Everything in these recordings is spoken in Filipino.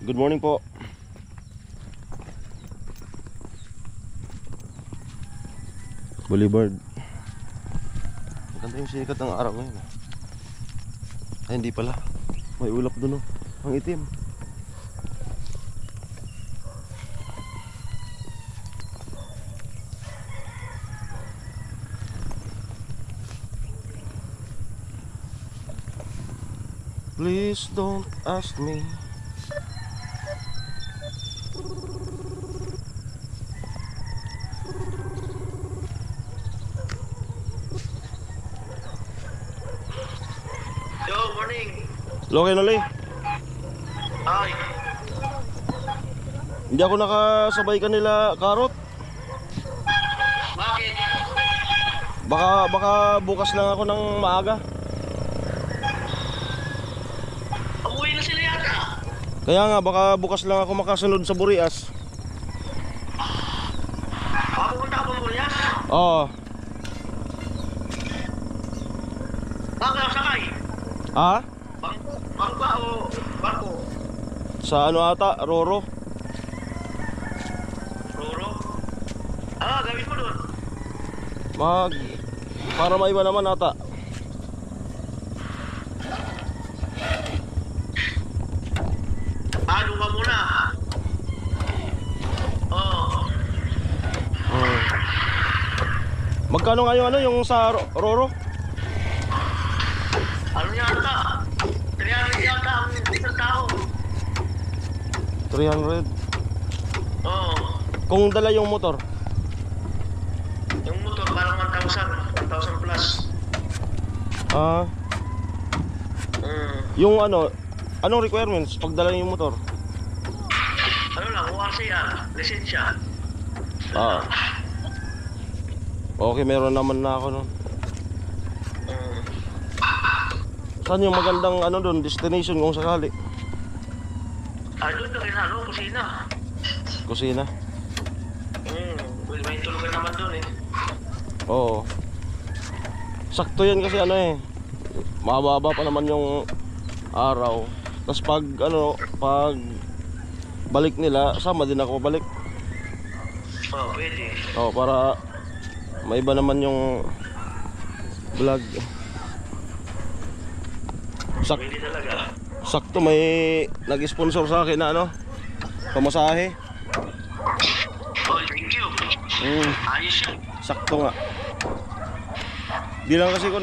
Good morning po. Boulevard. Maganda yung sikat ng araw ngayon. Ay, hindi pala. May ulap dun, oh. Ang itim. Please don't ask me. Yo, morning. Loke Noli. Ay, Hindi ako nakasabay kanila, Karot. bakit? Baka bukas lang ako ng maaga. Umuwi na sila yata. Kaya nga, baka bukas lang ako makasunod sa Burias. Pupunta ka pa mo niya? Oo. Bakit ang sakay? Ha? Bangka o barko? Sa ano ata? Roro? Roro? Gawin mo doon. Para maiba naman ata. Ano ka muna? Oo. Magkano nga yung ano, yung sa Roro? Ano yata? 300 yata ang isang tao. 300. Oo. Kung dala yung motor. Yung motor parang 1,000 plus. Ah, yung ano, anong requirements pag dala yung motor? Ano lang, ORCR, lisensya. Ah. Okay, meron naman na ako nun. Saan yung magandang ano doon, destination kung sakali? Doon na rin kusina. Kusina. Well, may tulugan naman doon eh. Oo. Sakto yan kasi ano eh. Mababa pa naman yung araw. Tapos pag balik nila, sama din ako balik. Pwede. Para maiba naman yung vlog. Pwede talaga. Sakto may nag-sponsor sa akin na ano, pamasahe. Oh, thank you. Ayos yun. Sakto nga. Di lang kasi ko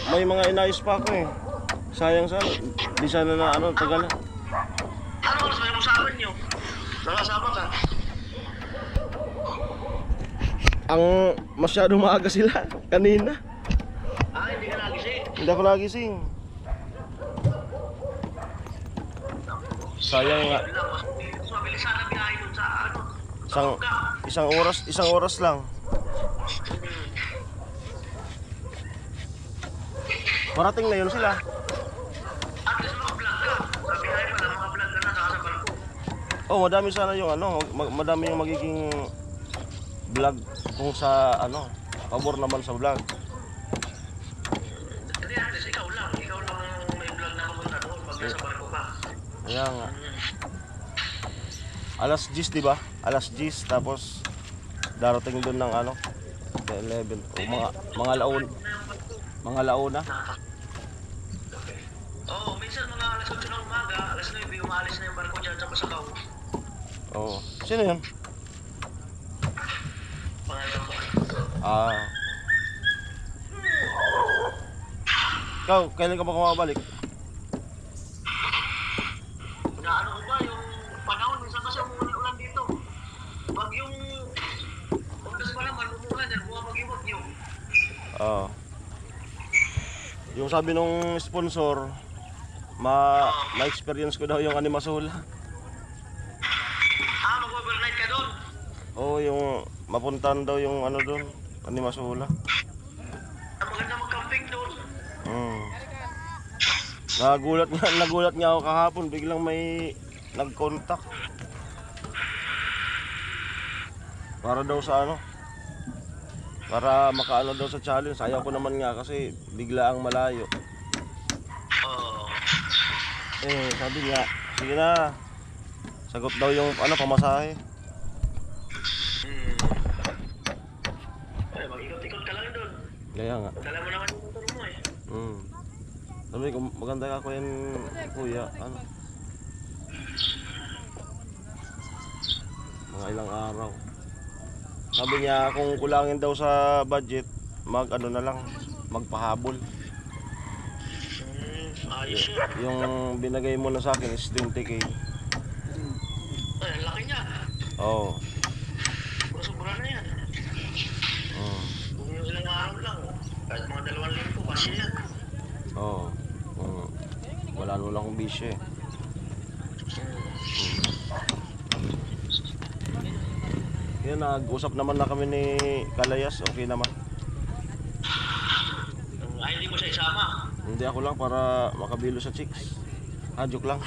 may mga inayos pa ako eh. Sayang di sana na ano, tagal na. Ano oras may usapan nyo? Nakasama ka? Ang masyado maaga sila kanina. Hindi ka nagising. Hindi ako nagising. Sayang nga. Mas mabilis sana biyahe dun sa ano. Isang oras lang. Parating na yun sila. At least maka-vlog ka. Sa biyahe pala, maka-vlog ka na sa barko. Oh, madami sana yung ano, madami yung magiging vlog kung sa ano, pabor naman sa vlog. Hindi, at least ikaw lang. Ikaw lang may vlog na pumunta doon pag nasa barko ka. Kaya nga. Alas 10, di ba? Alas 10 tapos darating doon ng ano, 11 o mga launa. Minsan mga alas 8 ng umaga, alas 9 umalis na yung barko dyan sa Masakaw. Oo. Sino yun? Pangalan ko. Ikaw, kailan ka pa kumabalik? Ano ko ba yung panahon, minsan kasi umulan dito. Pag yung ugas pa naman, umulan yan, bumabag yung bagyo. Yung sabi nung sponsor, ma-experience ko daw yung Animasula. Mag-overnight ka doon? Oo, yung mapuntahan daw yung ano doon, Animasula. Maganda mag-camping doon. Nagulat nga ako kahapon, biglang may nag-contact. Para daw sa ano, para makaano daw sa challenge. Ayaw ko naman nga kasi bigla ang malayo. Oo. Sabi nga, sige na, Sagot daw yung ano, pamasahe. Ay, mag-ikot-ikot ka lang doon. Kaya nga. Dala mo naman yung motor mo eh. Sabi ko, maganda ka ko yan, kuya. Ano? Mga ilang araw. Sabi niya, kung kulangin daw sa budget, ano na lang, magpahabol. Ayos yun. Yung binagay mo na sa akin is 20K. Ay, ang laki niya. Oo. Sobra na yan. Kung yung ilang araw lang, kahit mga 2,000 kasi yan. Oo. Wala nung lang akong bisyo eh. Yan, nag-usap naman na kami ni Kalayas, okay naman. Ay, hindi mo siya isama. Hindi, ako lang para makabilo sa chicks. Joke lang.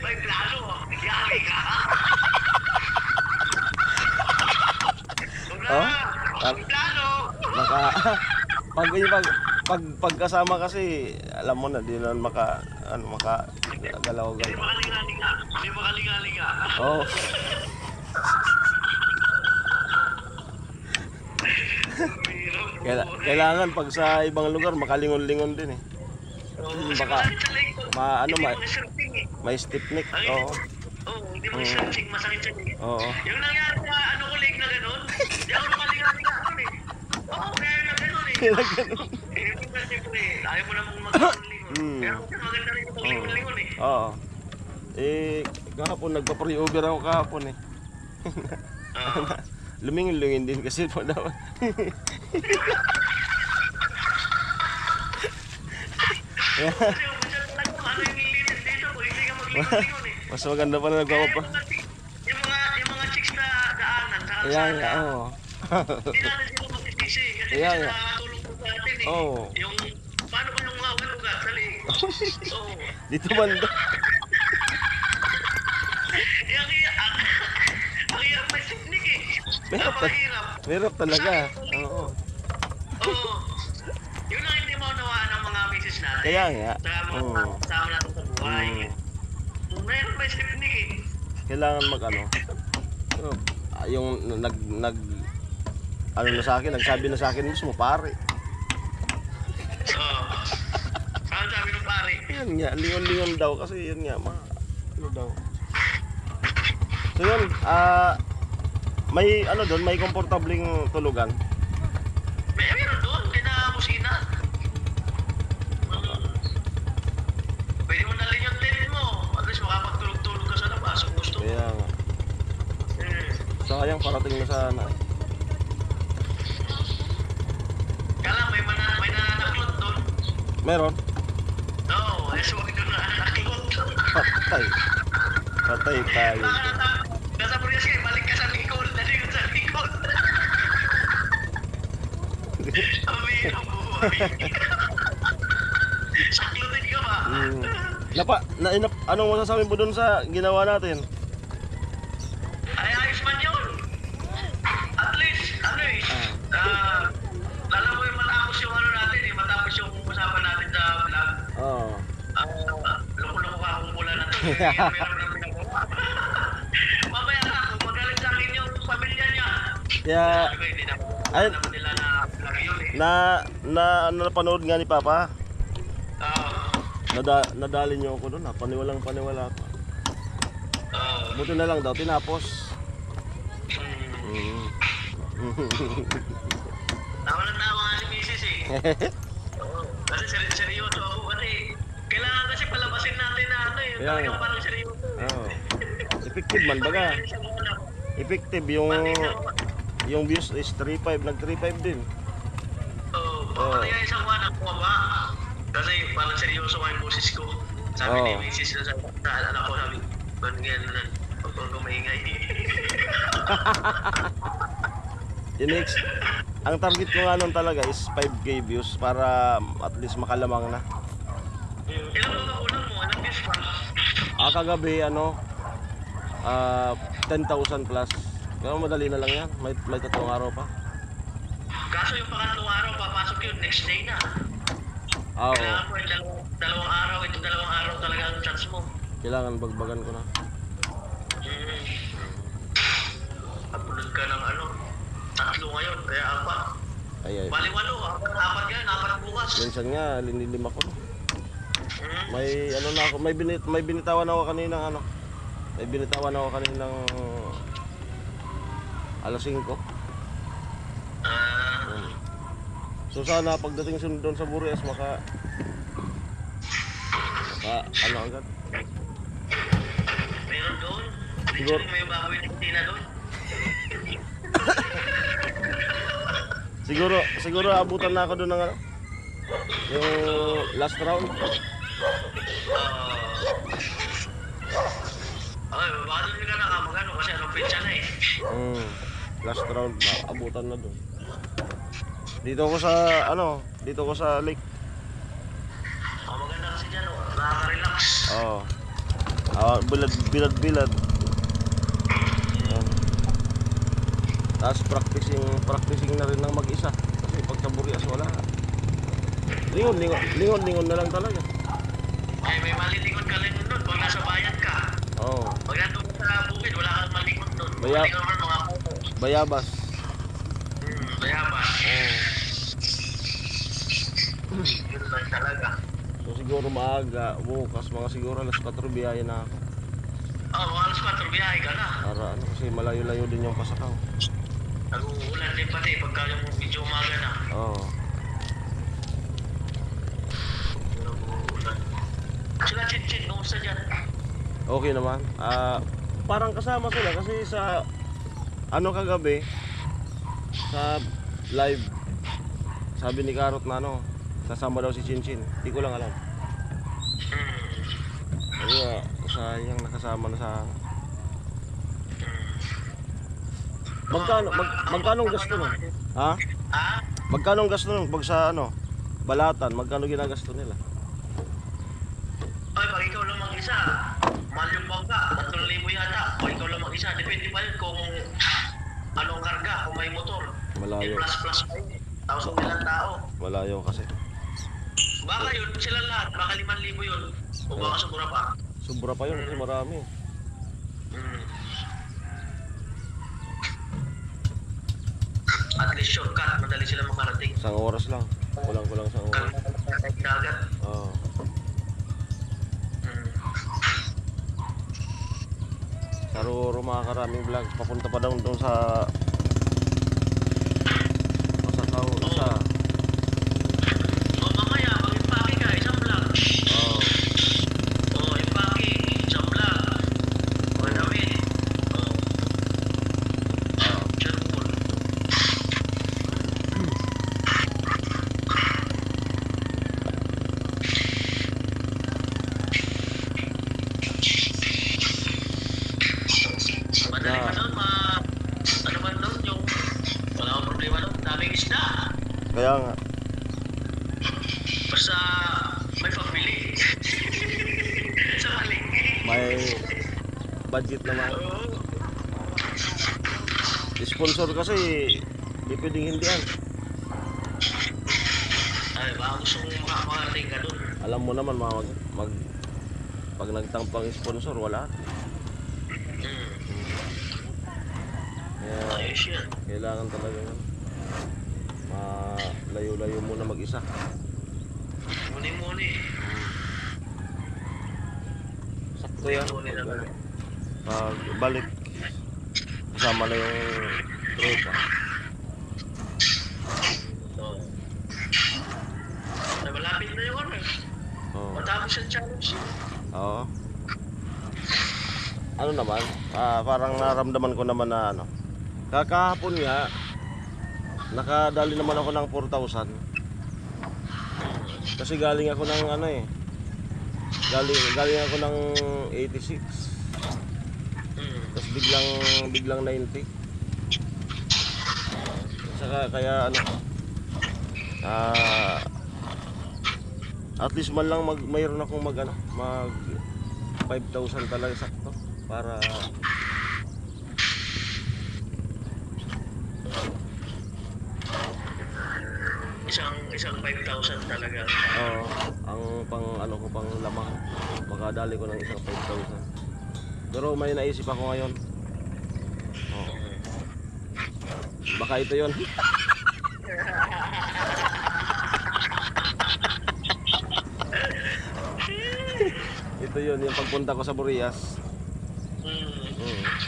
May plano, yari ka. Oh? May plano. Pagkasama kasi, alam mo na, di na galaw-galaw. Hindi makalingalinga. Hindi makalingalinga. Oo. Kailangan pag sa ibang lugar makalingon-lingon din eh. Baka may stiff neck. Oo. Hindi mo stretching, masakit siya eh. Oo. Yung nangyari sa ko leg na gano'n, hindi ako makalingalinga ako eh. Oo, kaya na gano'n eh. Kaya ganun. Siyempre, ayaw mo namang maglingon. Pero kasi maganda rin yung paglingon-lingon eh. Oo. Kahapon nagpa-pre-over ako kahapon eh. Lumingin-lingin din kasi po daw. Kasi yung masyad talaga kung ano yung nilinis dito kung hindi ka maglingon-lingon eh. Mas maganda pa na Kaya nagpapapa. yung mga chicks na daanan sa Kaya nga, kalsada, oo. hindi natin sila magsisisi kasi Kaya sila nga. nakakatulong po sa atin eh. Oo. Yung, paano ba yung mga ugat sa liig? Oo. Dito banda. Ang hirap may teknik eh. Napakahirap. Mahirap talaga. Oo. Oo. Yun ang hindi maunawaan ng mga misis natin. Kaya nga. Sa mga Oo. kasama natin sa buhay. Mayroon may teknik eh. Kailangan yung ano na sa akin, nagsabi na sa akin mismo, pare. Oo. Saan sabi ng pare? Yan nga, lingon-lingon daw kasi yun nga, ano daw. So yun, may ano doon, may komportabling tulugan. Meron doon, kinamusina. Pwede mo dalhin yung tent mo. At least makapagtulog-tulog ka sa labas kung gusto mo. Kaya nga, sayang parating na sana. Kala, may nananaklot doon. Meron? Oo, huwag doon nananaklot. Patay. Patay tayo. Nasa Purias kayo, balik ka sa Bicol. Dali ka sa Bicol. Sabi ang buhay. Saklutin ka ba? Anong masasabi mo doon sa ginawa natin? Ay, ayos man yun. At least, ano eh. Alam mo yung matapos yung ano natin eh. Matapos yung usapan natin sa vlog. Oo. Loko-loko ka akong pula na to. Meron ng pinagawa. Mamaya na ako, magaling sa akin yung pamilya niya. Kaya, Sabi ko, hindi ay, naman nila na vlog yun eh. napanood nga ni Papa. Oo. Nadali niyo ako doon, paniwalang-paniwala ako. Oo. Buti na lang daw, tinapos. Tawa ng tawa nga ni Mrs. eh. Oo. Kasi seryoso ako kasi kailangan kasi palabasin natin na ano eh. Kaya Talagang nga. parang seryoso. Oo. Effective man baga. Effective yung views is 3.5, nag 3.5 din. Oo. Kaya isang buwan ako ba? Kasi parang seryoso nga yung boses ko. Sabi ni Mrs. na sa anak ko, sabi, ba't ganyan pag kumaingay? Yung next, ang target ko nga nun talaga is 5K views para at least makalamang na. Ilang mga unang mo? Anong views pa? Kagabi 10,000 plus. Pero madali na lang yan, may tatlong araw pa. Kaso yung pangatlong araw, papasok yun, next day na. Oo. Kailangan mo yung dalawang araw. Ito dalawang araw talaga ang chance mo. Kailangan bagbagan ko na. Hmm. Upload ka ng ano, 3 ngayon, kaya 4. Ay, ay. Bali 8, 4 yan, 4 bukas. Minsan nga, linilim ako. Hmm. May ano na ako, may binitawan ako kaninang ano. May binitawan ako kaninang alas 5. Ah, So sana pagdating sunod doon sa Burias maka ano agad. meron doon. Siguro- May bago yung tina doon. Siguro abutan na ako doon ng ano. Yung last round. Okay, baka doon ka na magano kasi anong pitcha na eh. Last round abutan na doon. Dito ko sa ano, dito ko sa lake. Maganda kasi dyan, nakaka-relax. Oo. Bilad. Tapos practicing na rin ng mag-isa. Kasi pag sa Burias wala. Lingon na lang talaga. Ay, may malilingon ka rin doon pag nasa bayan ka. Oo. Pag nandun ka sa bukid, wala kang malingon doon. Baya- Malingon mo mga puto. Bayabas. Bayabas. Oo. Yun lang talaga. So siguro maaga, bukas mga siguro alas 4 biyahe na ako. Mga alas 4, biyahe ka na. Para ano, kasi malayo-layo din yung Pasakaw. Nag-uulan din pati pagka yung medyo umaga na. Oo. Nag-uulan. Sila Chin-Chin, kumusta dyan? Okay naman. Parang kasama sila kasi sa ano kagabi sa live sabi ni Karot na ano, kasama daw si Chinchin. Hindi ko lang alam. Kaya sayang nakasama na sa magkano ang gasto nun? Ha? Ha? Magkano ang gasto nun? Pag sa ano, Balatan, magkano ginagasto nila? Ay, pag ikaw lang mag-isa, mahal yung bangka, 3,000 yata. Pag ikaw lang mag-isa, depende pa yun kung anong karga, kung may motor. Malayo. Plus pa yun. Tapos kung ilang tao. Malayo kasi. Baka yun, sila lahat, baka 5,000 yun. O baka sobra pa. Sobra pa yun kasi marami. Hmm. At least shortcut, madali sila makarating. Isang oras lang. Kulang isang oras. Dagat. Oo. Hmm. Saruro makakaraming vlog. Papunta pa daw doon sa Pasakaw isa. O mamaya, mag-impake ka, isang vlog. Oo. O, impake, isang vlog. O, David. O. Sure. Madali pa doon, ano ba doon, yung wala akong problema doon, daming isda. Kaya nga. Basta may pagbili. Sa palengke. May budget naman. Oo. Sponsor kasi di pwedeng hindihan. Ay, baka gusto mong makakarating ka doon. Alam mo naman pag nagtampang sponsor wala. Hmm. Kaya Ayos yan. kailangan talaga yan. Malayo-layo muna mag-isa. Muni-muni. Sakto yan. Pag balik kasama na yung tropa. Oo. Ay, malapit na yung ano eh. Oo. Matapos yung challenge. Oo. Ano naman? Parang naramdaman ko naman na ano. Kakahapon nga nakadali naman ako ng 4,000. Kasi galing ako ng ano eh. Galing ako ng 86. Tapos biglang 90. Saka kaya ano at least man lang mayroon akong mag 5,000 talaga sakto para isang 5,000 talaga. Oo, ang pang ano ko pang lamang. Makadali ko ng isang 5,000. Pero may naisip ako ngayon. Oo. Baka ito 'yon. Ito 'yon, yung pagpunta ko sa Burias.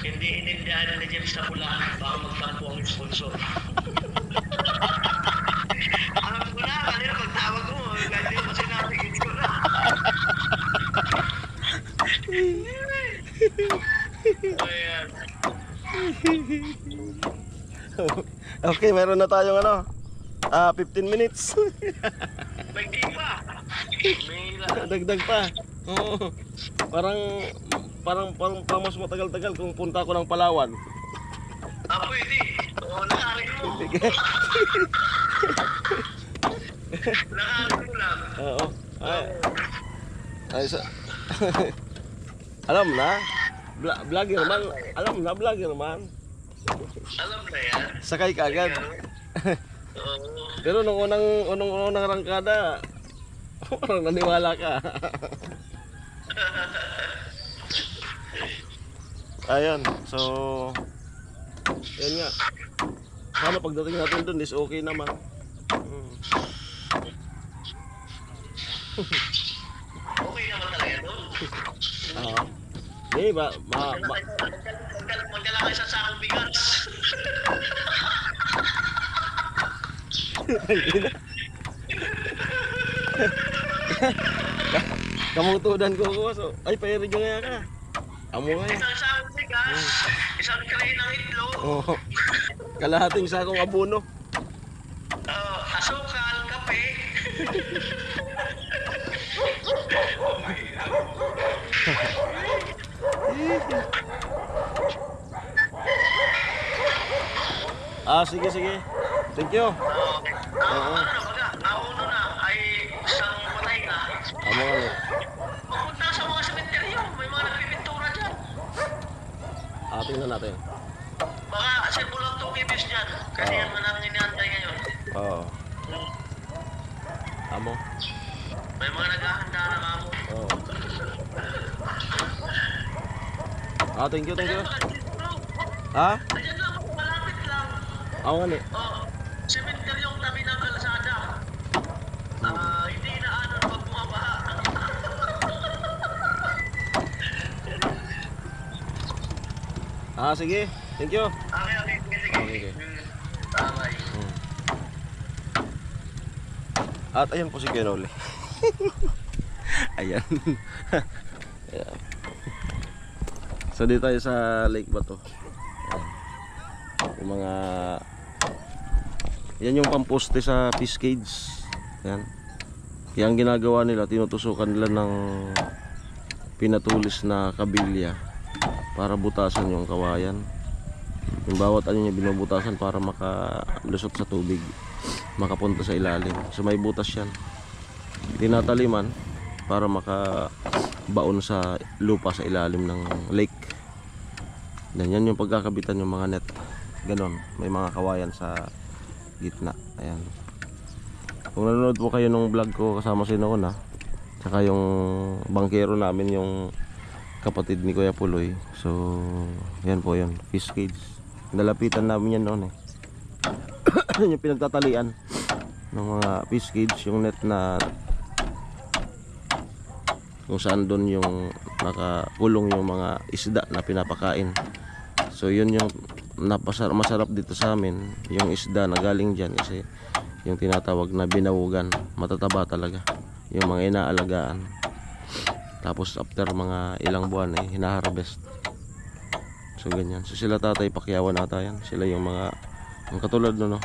Hindi inindihan ni James na pula. Baka magtampo ang sponsor. Alam ko na, kanina pagtawag mo. Hindi mo sinabi, hindi ko na. Ayan. Okay, meron na tayong ano. 15 minutes. May di pa. May Dagdag pa. Oo. Parang mas matagal-tagal kung punta ko ng Palawan. pwede. Oo, nakarin mo. Sige. Nakarin mo lang. Oo. Ay alam na. Vlogger man. Alam na, vlogger man. Alam na yan. Sakay ka agad. Oo. Pero nung unang rangkada, parang naniwala ka. Ayan, so yan nga. Sana pagdating natin dun is okay naman. Okay naman talaga doon. Magdala kayo sa sakong bigas. Kamutudan ko so. Ay, pairig nga ka. Amo nga yan. Isang sakong bigas, isang tray ng itlog, Oh. Kalahating sakong abono. asukal, kape. Sige. Thank you. Nauno na ay isang patay na. Amo nga. Pupunta sa mga sementeryo, may mga nagpipintura dyan. Tingnan natin. Baka simulang 2 kibis dyan. Kasi yan man ang iniantay ngayon. Oo. Amo. May mga naghahanda na mamo. Oo. Thank you. Ha? Ayan lang, malapit lang. Ako nga ni. Sementeryong tabi ng kalsada. Hindi na ano pag bumabaha. Sige. Thank you. Okay. Sige. Okay. Bye. At ayan po si Kenole. Ayan. Ayan. So dito tayo sa Lake Bato. Ayan. Yung mga yan yung pamposte sa fish cage. Ayan. Kaya ang ginagawa nila, tinutusukan nila ng pinatulis na kabilya para butasan yung kawayan. Yung bawat ano niya binubutasan para makalusot sa tubig, makapunta sa ilalim. So may butas yan. Tinataliman para makabaon sa lupa sa ilalim ng lake. Yan yung pagkakabitan yung mga net. Ganon, may mga kawayan sa gitna. Ayan. Kung nanonood po kayo nung vlog ko kasama si Noon, tsaka yung bangkero namin, yung kapatid ni Kuya Puloy. So yan po yun, fish cage. Nalapitan namin yan noon yung pinagtatalian ng mga fish cage, yung net na kung saan doon yung nakakulong yung mga isda na pinapakain. So yun yung masarap dito sa amin, yung isda na galing dyan, kasi yung tinatawag na binawugan, matataba talaga yung mga inaalagaan. Tapos after mga ilang buwan hinaharvest. So ganyan. So sila Tatay Pakyawan ata yan. Sila yung mga yung katulad no,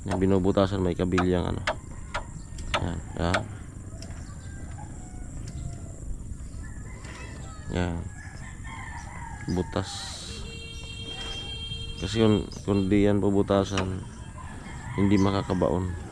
yung binubutasan, may kabilyang ano. Yan, yan. Yan. Butas. Kasi kung di yan pabutasan, hindi makakabaon.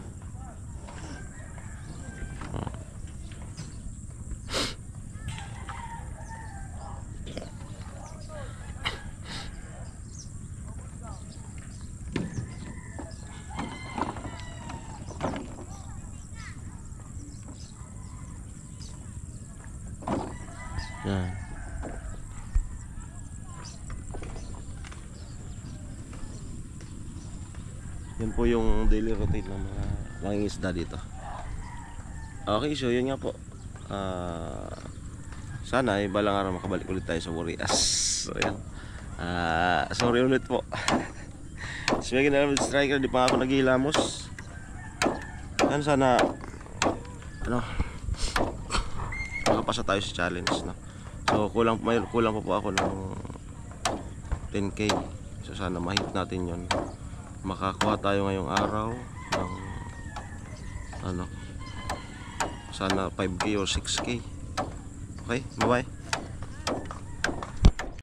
Yan. Yan po yung daily routine ng mga mangingisda dito. Okay, so yun nga po. Sana ay balang araw makabalik ulit tayo sa Burias. So yan. Sorry ulit po. Speaking of striker, di pa ako naghihilamos. Yan, sana ano, makapasa tayo sa challenge, no? So kulang pa po ako ng 10k. So sana ma-hit natin yon. Makakuha tayo ngayong araw ng ano, sana 5k or 6k. Okay, bye bye.